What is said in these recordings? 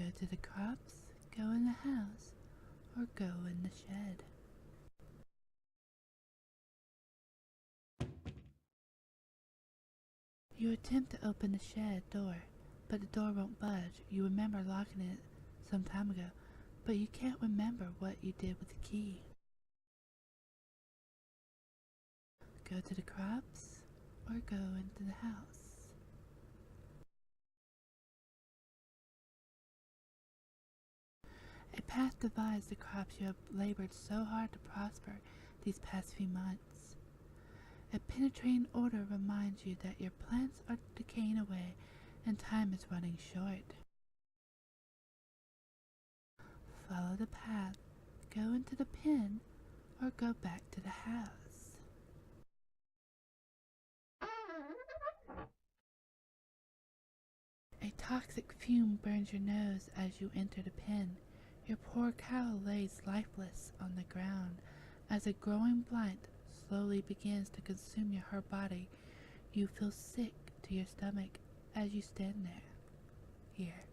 Go to the crops, go in the house, or go in the shed. You attempt to open the shed door, but the door won't budge. You remember locking it some time ago, but you can't remember what you did with the key. Go to the crops, or go into the house. A path divides the crops you have labored so hard to prosper these past few months. A penetrating odor reminds you that your plants are decaying away and time is running short. Follow the path, go into the pen, or go back to the house. A toxic fume burns your nose as you enter the pen. Your poor cow lays lifeless on the ground as a growing blight slowly begins to consume her body. You feel sick to your stomach as you stand here,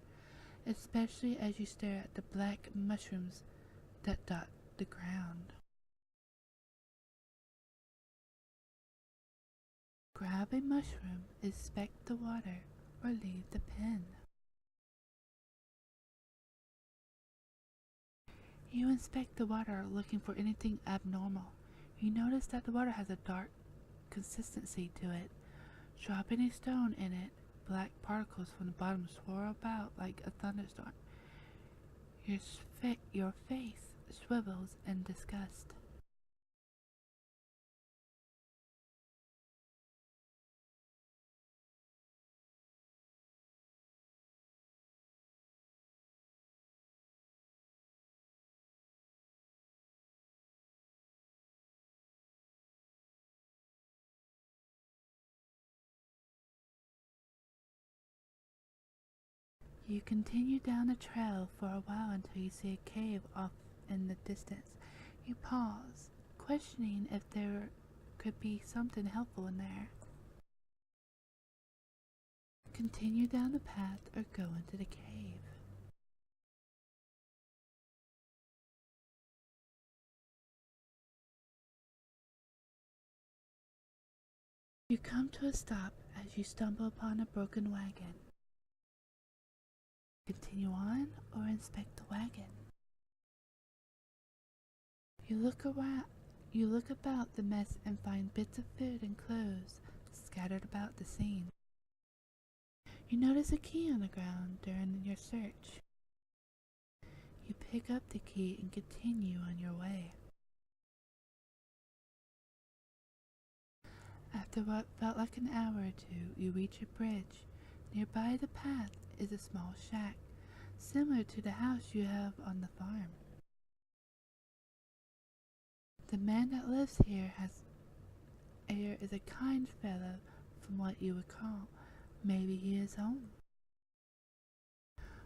especially as you stare at the black mushrooms that dot the ground. Grab a mushroom, inspect the water, or leave the pen. You inspect the water looking for anything abnormal. You notice that the water has a dark consistency to it. Dropping a stone in it, black particles from the bottom swirl about like a thunderstorm. Your face swivels in disgust. You continue down the trail for a while until you see a cave off in the distance. You pause, questioning if there could be something helpful in there. Continue down the path or go into the cave. You come to a stop as you stumble upon a broken wagon. Continue on or inspect the wagon. You look about the mess and find bits of food and clothes scattered about the scene. You notice a key on the ground during your search. You pick up the key and continue on your way. After what felt like an hour or two, you reach a bridge. Nearby the path is a small shack, similar to the house you have on the farm. The man that lives here is a kind fellow from what you recall. Maybe he is home.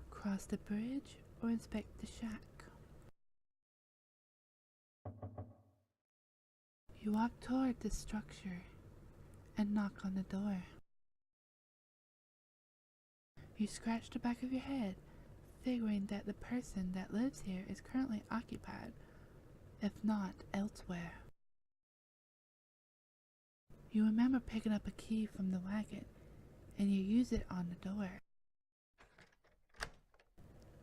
Cross the bridge or inspect the shack. You walk toward the structure and knock on the door. You scratch the back of your head, figuring that the person that lives here is currently occupied, if not elsewhere. You remember picking up a key from the wagon, and you use it on the door.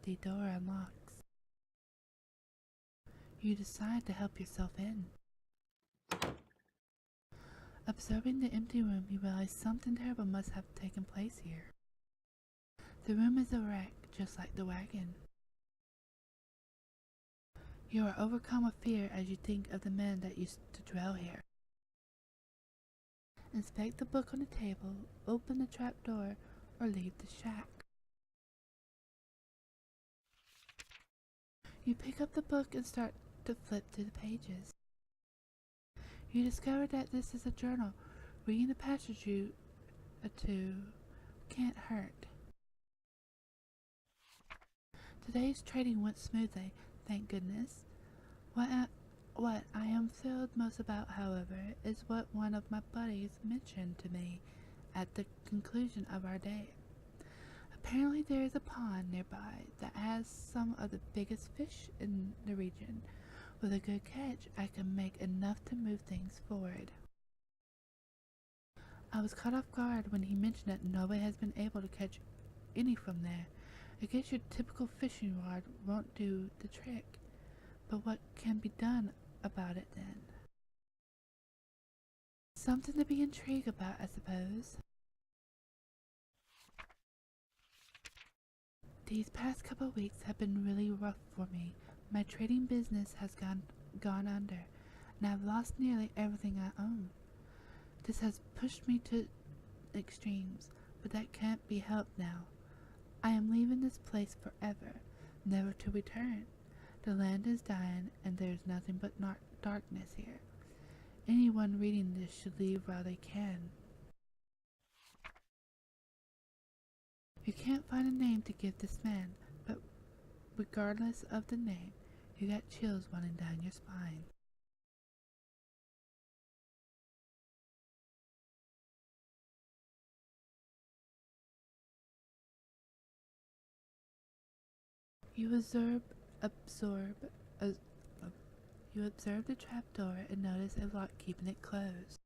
The door unlocks. You decide to help yourself in. Observing the empty room, you realize something terrible must have taken place here. The room is a wreck, just like the wagon. You are overcome with fear as you think of the men that used to dwell here. Inspect the book on the table, open the trap door, or leave the shack. You pick up the book and start to flip through the pages. You discover that this is a journal. Reading the passage or two can't hurt. Today's trading went smoothly, thank goodness. What I am thrilled most about, however, is what one of my buddies mentioned to me at the conclusion of our day. Apparently there is a pond nearby that has some of the biggest fish in the region. With a good catch, I can make enough to move things forward. I was caught off guard when he mentioned that nobody has been able to catch any from there. I guess your typical fishing rod won't do the trick. But what can be done about it then? Something to be intrigued about, I suppose. These past couple of weeks have been really rough for me. My trading business has gone under, and I've lost nearly everything I own. This has pushed me to extremes, but that can't be helped now. I am leaving this place forever, never to return. The land is dying, and there is nothing but darkness here. Anyone reading this should leave while they can. You can't find a name to give this man, but regardless of the name, you got chills running down your spine. You uh, you observe the trapdoor and notice a lock keeping it closed.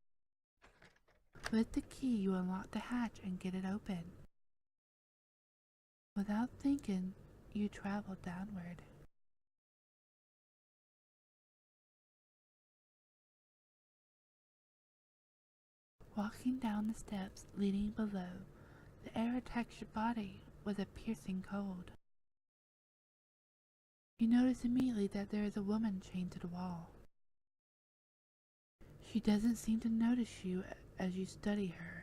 With the key, you unlock the hatch and get it open. Without thinking, you travel downward. Walking down the steps leading below, the air attacks your body with a piercing cold. You notice immediately that there is a woman chained to the wall. She doesn't seem to notice you as you study her.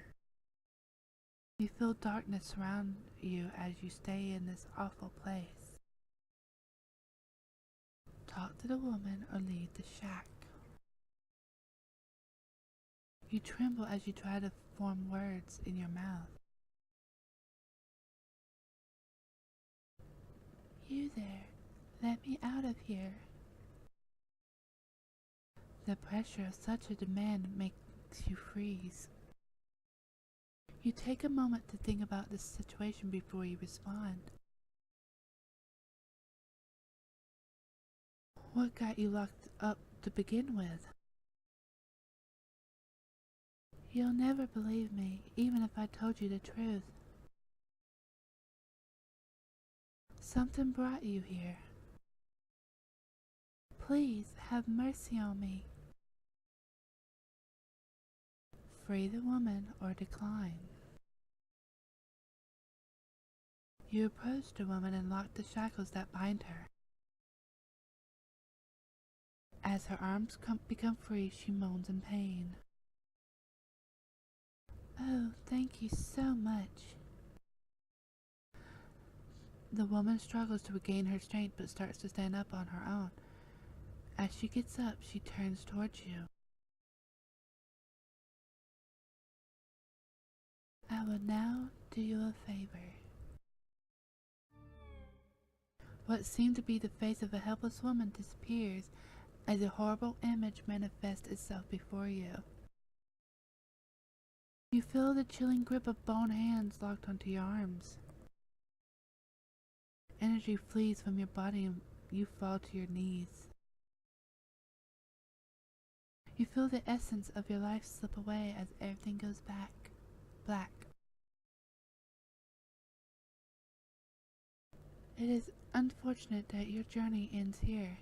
You feel darkness surround you as you stay in this awful place. Talk to the woman or leave the shack. You tremble as you try to form words in your mouth. You there, let me out of here. The pressure of such a demand makes you freeze. You take a moment to think about the situation before you respond. What got you locked up to begin with? You'll never believe me, even if I told you the truth. Something brought you here. Please have mercy on me. Free the woman or decline. You approach the woman and lock the shackles that bind her. As her arms become free, she moans in pain. Oh, thank you so much. The woman struggles to regain her strength but starts to stand up on her own. As she gets up, she turns towards you. I will now do you a favor. What seemed to be the face of a helpless woman disappears as a horrible image manifests itself before you. You feel the chilling grip of bone hands locked onto your arms. Energy flees from your body and you fall to your knees. You feel the essence of your life slip away as everything goes back black. It is unfortunate that your journey ends here.